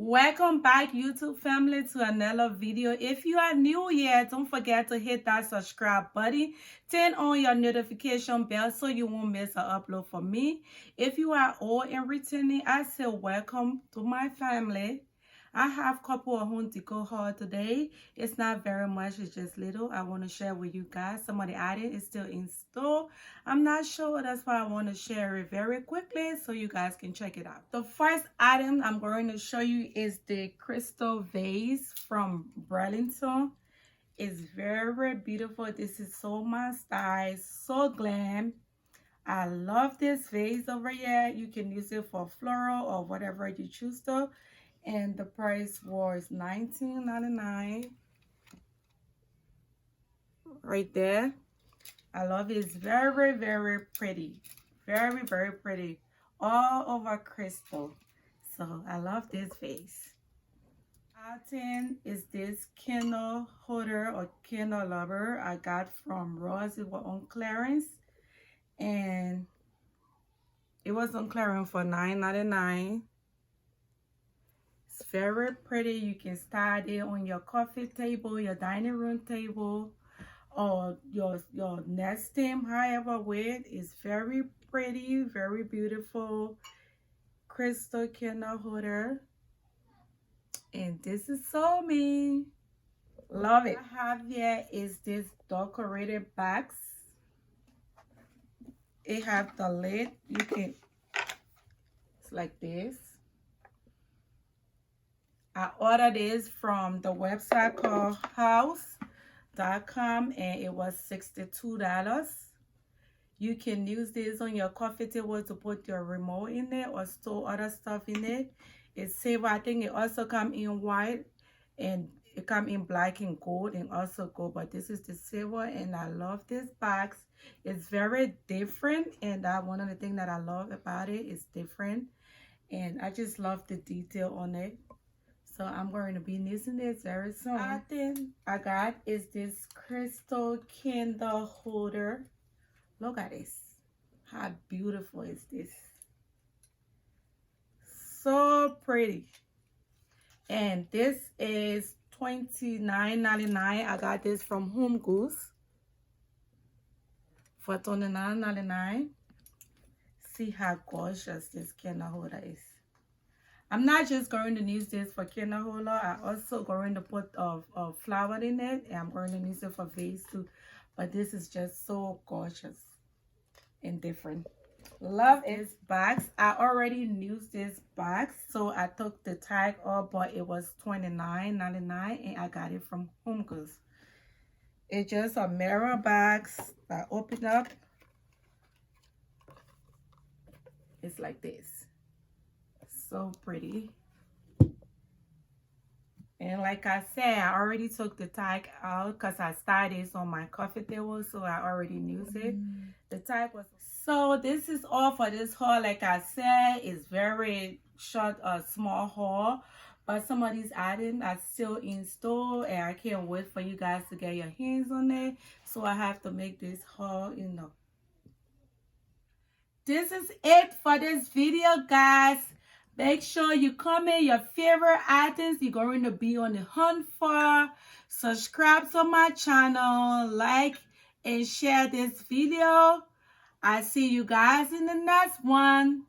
Welcome back, YouTube family, to another video. If you are new here, don't forget to hit that subscribe button. Turn on your notification bell so you won't miss an upload from me. If you are old and returning, I say welcome to my family. I have a couple of home decor haul today. It's not very much, it's just little. I want to share with you guys. Some of the items is still in store. I'm not sure, that's why I want to share it very quickly so you guys can check it out. The first item I'm going to show you is the crystal vase from Burlington. It's very beautiful. This is so my style, so glam. I love this vase over here. You can use it for floral or whatever you choose to. And the price was $19.99 right there. I love it. It's very, very pretty. Very, very pretty. All over crystal. So I love this vase. Item is this candle holder or candle lover I got from Ross. It was on clearance. And it was on clearance for $9.99. It's very pretty. You can start it on your coffee table, your dining room table, or your nesting, however way. It's very pretty, very beautiful crystal candle holder. And this is so me. Love it. What I have here is this decorated box. It have the lid. You can, it's like this. I ordered this from the website called house.com and it was $62. You can use this on your coffee table to put your remote in it or store other stuff in it. It's silver. I think it also comes in white and it comes in black and gold and also gold, but this is the silver and I love this box. It's very different and one of the things that I love about it is different and I just love the detail on it. So I'm going to be using this very soon. I think I got is this crystal candle holder. Look at this. How beautiful is this? So pretty. And this is $29.99. I got this from Home Goods for $29.99. See how gorgeous this candle holder is. I'm not just going to use this for candle holder. I'm also going to put a flower in it. And I'm going to use it for vase too. But this is just so gorgeous and different. Love this box. I already used this box. So I took the tag off. But it was $29.99. And I got it from Home Goods. It's just a mirror box that open up. It's like this. So pretty. And like I said, I already took the tag out because I started this on my coffee table, so I already used it. The tag was so this is all for this haul. Like I said, it's very short, small haul, but some of these items are still in store and I can't wait for you guys to get your hands on it. So I have to make this haul, you know. This is it for this video, guys. Make sure you comment your favorite items you're going to be on the hunt for. Subscribe to my channel, like and share this video. I see you guys in the next one.